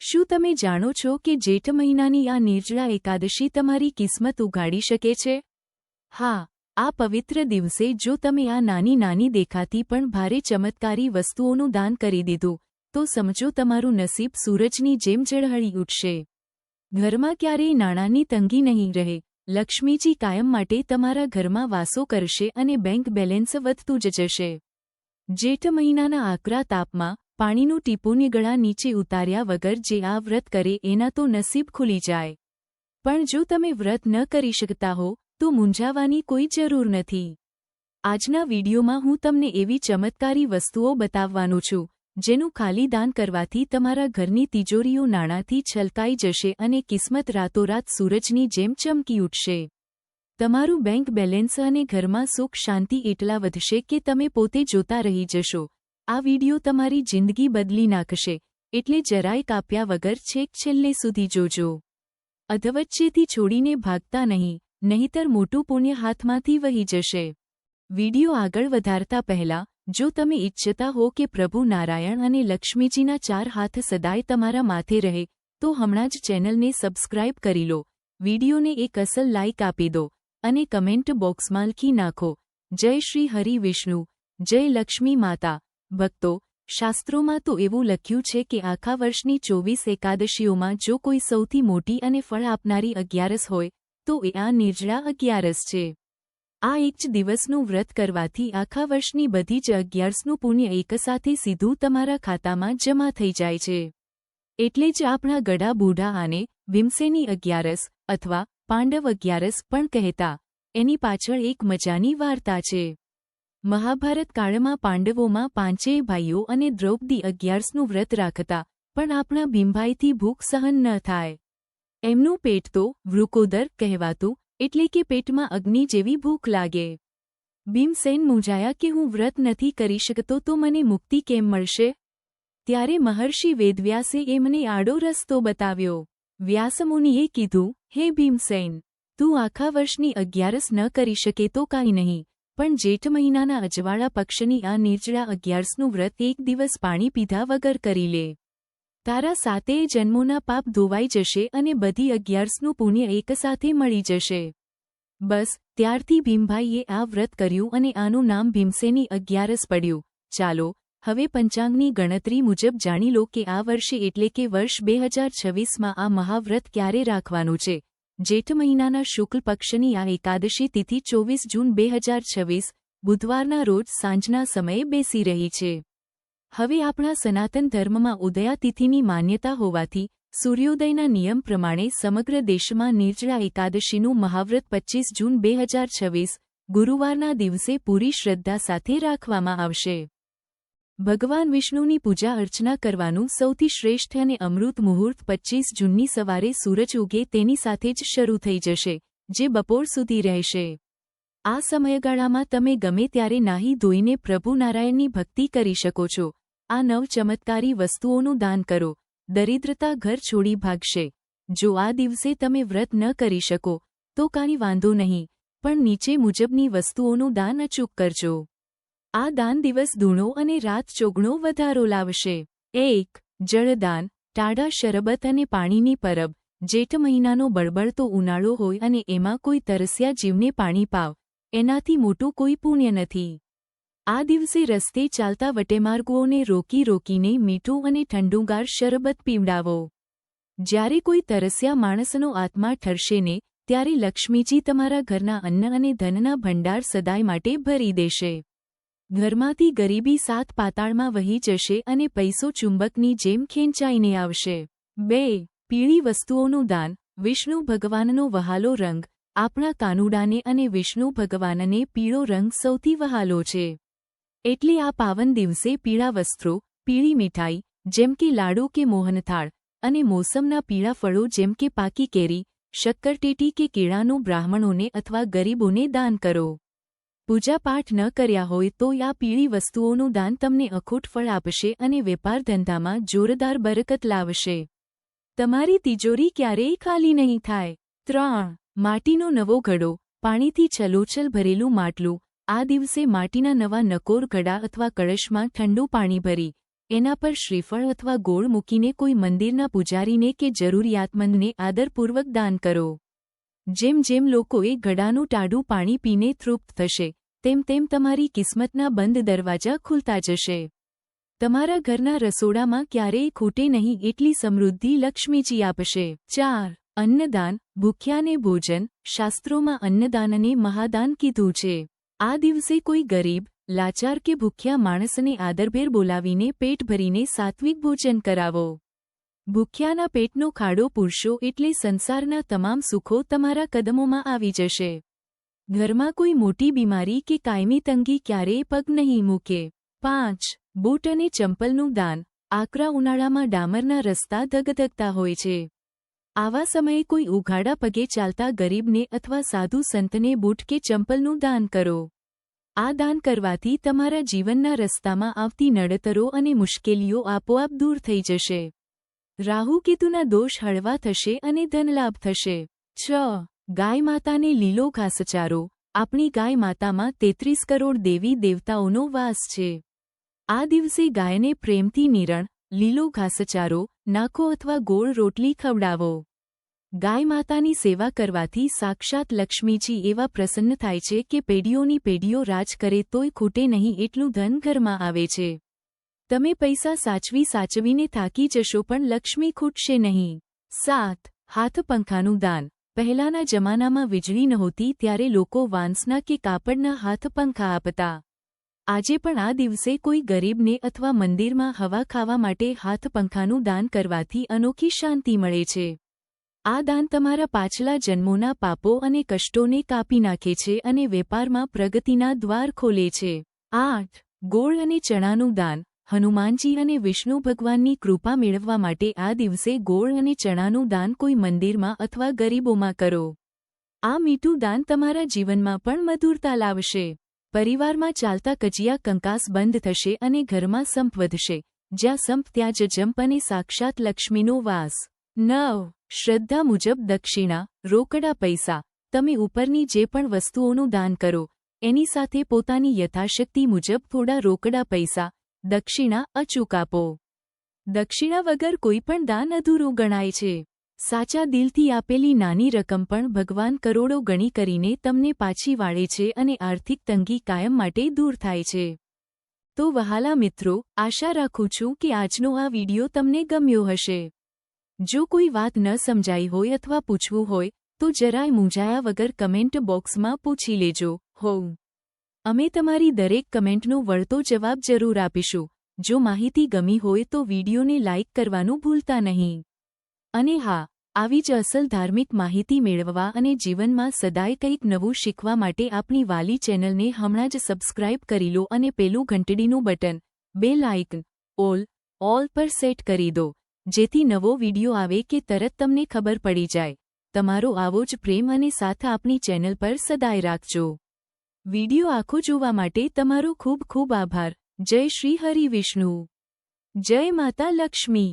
શું તમે જાણો છો કે જેઠ મહિનાની આ નિર્જળા એકાદશી તમારી કિસ્મત ઉગાડી શકે છે? હા, આ પવિત્ર દિવસે જો તમે આ નાની નાની દેખાતી પણ ભારે ચમત્કારી વસ્તુઓનું દાન કરી દીધું, તો સમજો તમારું નસીબ સૂરજની જેમ ઝળહળી ઉઠશે. ઘરમાં ક્યારેય નાણાંની તંગી નહીં રહે. લક્ષ્મીજી કાયમ માટે તમારા ઘરમાં વાસો કરશે અને બેંક બેલેન્સ વધતું જ જશે. જેઠ મહિનાના આકરા તાપમાં પાણીનું ટીપું ગળા નીચે ઉતાર્યા વગર જે આ વ્રત કરે એના તો નસીબ ખુલી જાય. પણ જો તમે વ્રત ન કરી શકતા હો તો મૂંઝાવાની કોઈ જરૂર નથી. આજના વિડીયોમાં હું તમને એવી ચમત્કારી વસ્તુઓ બતાવવાનું છું જેનું ખાલી દાન કરવાથી તમારા ઘરની તિજોરીઓ નાણાંથી છલકાઈ જશે અને કિસ્મત રાતોરાત સૂરજની જેમ ચમકી ઉઠશે. તમારું બેંક બેલેન્સ અને ઘરમાં સુખ શાંતિ એટલા વધશે કે તમે પોતે જોતા રહી જશો. આ વિડિયો તમારી જિંદગી બદલી નાખશે, એટલે જરાય કાપ્યા વગર છેક છેલ્લે સુધી જોજો. અધવચ્ચેથી છોડીને ભાગતા નહીં, નહીંતર મોટું પુણ્ય હાથમાંથી વહી જશે. વિડિયો આગળ વધારતા પહેલા, જો તમે ઈચ્છતા હો કે પ્રભુ નારાયણ અને લક્ષ્મીજીના 4 હાથ સદાય તમારા માથે રહે, તો હમણાં જ ચેનલને સબસ્ક્રાઇબ કરી લો, વિડિયોને એક અસલ લાઇક આપી દો અને કમેન્ટ બોક્સમાં લખી નાખો, જય શ્રી હરિ વિષ્ણુ, જય લક્ષ્મી માતા. ભક્તો, શાસ્ત્રોમાં તો એવું લખ્યું છે કે આખા વર્ષની 24 એકાદશીઓમાં જો કોઈ સૌથી મોટી અને ફળ આપનારી અગિયારસ હોય તો એ આ નિર્જળા અગિયારસ છે. આ એક જ દિવસનું વ્રત કરવાથી આખા વર્ષની બધી જ અગિયારસનું પુણ્ય એકસાથે સીધું તમારા ખાતામાં જમા થઈ જાય છે. એટલે જ આપણા ગડા બૂઢા આને ભીમસેની અગિયારસ અથવા પાંડવ અગિયારસ પણ કહેતા. એની પાછળ એક મજાની વાર્તા છે. મહાભારત કાળમાં પાંડવોમાં 5 ભાઈઓ અને દ્રૌપદી અગિયારસનું વ્રત રાખતા, પણ આપણા ભીમભાઈથી ભૂખ સહન ન થાય. એમનું પેટ તો વૃકોદર કહેવાતું, એટલે કે પેટમાં અગ્નિ જેવી ભૂખ લાગે. ભીમસેન મૂંઝાયા કે હું વ્રત નથી કરી શકતો તો મને મુક્તિ કેમ મળશે? ત્યારે મહર્ષિ વેદવ્યાસે એમને આડો રસ્તો બતાવ્યો. વ્યાસમુનિએ કીધું, હે ભીમસેન, તું આખા વર્ષની અગિયારસ ન કરી શકે તો કાંઈ નહીં, પણ જેઠ મહિનાના અજવાળા પક્ષની આ નિર્જળા અગિયારસનું વ્રત એક દિવસ પાણી પીધા વગર કરી લે. તારા 7 જન્મોના પાપ ધોવાઈ જશે અને બધી અગિયારસનું પુણ્ય એકસાથે મળી જશે. બસ, ત્યારથી ભીમભાઈએ આ વ્રત કર્યું અને આનું નામ ભીમસેની અગિયારસ પડ્યું. ચાલો, હવે પંચાંગની ગણતરી મુજબ જાણી લો કે આ વર્ષે એટલે કે વર્ષ 2026માં આ મહાવ્રત ક્યારે રાખવાનું છે. જેઠ મહિનાના શુક્લ પક્ષની આ એકાદશી તિથિ 24 જૂન 2026 બુધવારના રોજ સાંજના સમયે બેસી રહી છે. હવે આપણા સનાતન ધર્મમાં ઉદયા તિથિની માન્યતા હોવાથી સૂર્યોદયના નિયમ પ્રમાણે સમગ્ર દેશમાં નિર્જળા એકાદશીનું મહાવ્રત 25 જૂન 2026 ગુરુવારના દિવસે પૂરી શ્રદ્ધા સાથે રાખવામાં આવશે. ભગવાન વિષ્ણુની પૂજા અર્ચના કરવાનું સૌથી શ્રેષ્ઠ અને અમૃત મુહૂર્ત 25 જૂનની સવારે સૂરજ ઉગે તેની સાથે જ શરૂ થઈ જશે, જે બપોર સુધી રહેશે. આ સમયગાળામાં તમે ગમે ત્યારે નાહી ધોઈને પ્રભુ નારાયણની ભક્તિ કરી શકો છો. આ 9 ચમત્કારી વસ્તુઓનું દાન કરો, દરિદ્રતા ઘર છોડી ભાગશે. જો આ દિવસે તમે વ્રત ન કરી શકો તો કાંઈ વાંધો નહીં, પણ નીચે મુજબની વસ્તુઓનું દાન અચૂક કરજો. આ દાન દિવસ દૂણો અને રાત ચોગણો વધારો લાવશે. 1. જળદાન, ટાઢા શરબત અને પાણીની પરબ. જેઠ મહિનાનો બળબળતો ઉનાળો હોય અને એમાં કોઈ તરસ્યા જીવને પાણી પાવ, એનાથી મોટું કોઈ પુણ્ય નથી. આ દિવસે રસ્તે ચાલતા વટેમાર્ગોને રોકીને મીઠું અને ઠંડુગાર શરબત પીવડાવો. જ્યારે કોઈ તરસ્યા માણસનો આત્મા ઠરશે ને, ત્યારે લક્ષ્મીજી તમારા ઘરના અન્ન અને ધનના ભંડાર સદાય માટે ભરી દેશે. ઘરમાંથી ગરીબી 7 પાતાળમાં વહી જશે અને પૈસો ચુંબકની જેમ ખેંચાઈને આવશે. 2. પીળી વસ્તુઓનું દાન. વિષ્ણુ ભગવાનનો વહાલો રંગ. આપણા કાનુડાને અને વિષ્ણુ ભગવાનને પીળો રંગ સૌથી વહાલો છે. એટલે આ પાવન દિવસે પીળા વસ્ત્રો, પીળી મીઠાઈ જેમ કે લાડુ કે મોહનથાળ અને મોસમના પીળા ફળો જેમ કે પાકી કેરી, શક્કરટેટી કે કેળાનું બ્રાહ્મણોને અથવા ગરીબોને દાન કરો. પૂજાપાઠ ન કર્યા હોય તો આ પીળી વસ્તુઓનું દાન તમને અખૂટ ફળ આપશે અને વેપાર ધંધામાં જોરદાર બરકત લાવશે. તમારી તિજોરી ક્યારેય ખાલી નહીં થાય. 3. માટીનો નવો ઘડો. પાણીથી છલોછલ ભરેલું માટલું. આ દિવસે માટીના નવા નકોર ઘડા અથવા કળશમાં ઠંડુ પાણી ભરી એના પર શ્રીફળ અથવા ગોળ મૂકીને કોઈ મંદિરના પૂજારીને કે જરૂરિયાતમંદને આદરપૂર્વક દાન કરો. જેમ જેમ લોકોએ ઘડાનું ટાઢું પાણી પીને તૃપ્ત થશે તેમ તેમ તમારી કિસ્મતના બંધ દરવાજા ખુલતા જશે. તમારા ઘરના રસોડામાં ક્યારેય ખૂટે નહીં એટલી સમૃદ્ધિ લક્ષ્મીજી આપશે. 4. અન્નદાન, ભૂખ્યાને ભોજન. શાસ્ત્રોમાં અન્નદાનને મહાદાન કીધું છે. આ દિવસે કોઈ ગરીબ, લાચાર કે ભૂખ્યા માણસને આદરભેર બોલાવીને પેટ ભરીને સાત્વિક ભોજન કરાવો. ભૂખ્યાના પેટનો ખાડો પૂરશો એટલે સંસારના તમામ સુખો તમારા કદમોમાં આવી જશે. ઘરમાં કોઈ મોટી બીમારી કે કાયમી તંગી ક્યારેય પગ નહીં મૂકે. 5. બૂટ અને ચંપલનું દાન. આકરા ઉનાળામાં ડામરના રસ્તા ધગધગતા હોય છે. આવા સમયે કોઈ ઉઘાડા પગે ચાલતા ગરીબને અથવા સાધુ સંતને બૂટ કે ચંપલનું દાન કરો. આ દાન કરવાથી તમારા જીવનના રસ્તામાં આવતી નડતરો અને મુશ્કેલીઓ આપોઆપ દૂર થઈ જશે. રાહુ કેતુના દોષ હળવા થશે અને ધનલાભ થશે. 6. ગાય માતાને લીલો ઘાસચારો. આપણી ગાય માતામાં 33 કરોડ દેવી દેવતાઓનો વાસ છે. આ દિવસે ગાયને પ્રેમથી નિરણ, લીલો ઘાસચારો નાખો અથવા ગોળ રોટલી ખવડાવો. ગાય માતાની સેવા કરવાથી સાક્ષાત લક્ષ્મીજી એવા પ્રસન્ન થાય છે કે પેઢીઓની પેઢીઓ રાજ કરે તોય ખૂટે નહીં એટલું ધન ઘરમાં આવે છે. તમે પૈસા સાચવીને થાકી જશો પણ લક્ષ્મી ખૂટશે નહીં. 7. હાથપંખાનું દાન. પહેલાના જમાનામાં વીજળી નહોતી ત્યારે લોકો વાંસના કે કાપડના હાથપંખા આપતા. આજે પણ આ દિવસે કોઈ ગરીબને અથવા મંદિરમાં હવા ખાવા માટે હાથપંખાનું દાન કરવાથી અનોખી શાંતિ મળે છે. આ દાન તમારા પાછલા જન્મોના પાપો અને કષ્ટોને કાપી નાખે છે અને વેપારમાં પ્રગતિના દ્વાર ખોલે છે. 8. ગોળ અને ચણાનું દાન. હનુમાનજી અને વિષ્ણુ ભગવાનની કૃપા મેળવવા માટે આ દિવસે ગોળ અને ચણાનું દાન કોઈ મંદિરમાં અથવા ગરીબોમાં કરો. આ મીઠું દાન તમારા જીવનમાં પણ મધુરતા લાવશે. પરિવારમાં ચાલતા કજિયા કંકાસ બંધ થશે અને ઘરમાં સંપ વધશે. જ્યાં સંપ ત્યાં જ જંપ અને સાક્ષાત લક્ષ્મીનો વાસ. 9. શ્રદ્ધા મુજબ દક્ષિણા, રોકડા પૈસા. તમે ઉપરની જે પણ વસ્તુઓનું દાન કરો એની સાથે પોતાની યથાશક્તિ મુજબ થોડા રોકડા પૈસા, દક્ષિણા અચૂક આપો. દક્ષિણા વગર કોઈ પણ દાન અધૂરું ગણાય છે. સાચા દિલથી આપેલી નાની રકમ પણ ભગવાન કરોડો ગણી કરીને તમને પાછી વાળે છે અને આર્થિક તંગી કાયમ માટે દૂર થાય છે. તો વહાલા મિત્રો, આશા રાખું છું કે આજનો આ વિડિયો તમને ગમ્યો હશે. જો કોઈ વાત ન સમજાઈ હોય અથવા પૂછવું હોય તો જરાય મૂંઝાયા વગર કમેન્ટ બોક્સમાં પૂછી લેજો. અમે તમારી દરેક કમેન્ટનો વળતો જવાબ જરૂર આપીશું. જો માહિતી ગમી હોય તો વિડિયોને લાઇક કરવાનું ભૂલતા નહીં. અને હા, આવી જ અસલ ધાર્મિક માહિતી મેળવવા અને જીવનમાં સદાય કંઈક નવું શીખવા માટે આપણી વાલી ચેનલને હમણાં જ સબસ્ક્રાઇબ કરી લો અને પેલું ઘંટડીનું બટન, બેલ આઇકન, ઓલ પર સેટ કરી દો, જેથી નવો વિડિયો આવે કે તરત તમને ખબર પડી જાય. તમારો આવો જ પ્રેમ અને સાથ આપણી ચેનલ પર સદાય રાખજો. વિડિયો આખો જોવા માટે તમારો ખૂબ ખૂબ આભાર. જય શ્રી હરિ વિષ્ણુ. જય માતા લક્ષ્મી.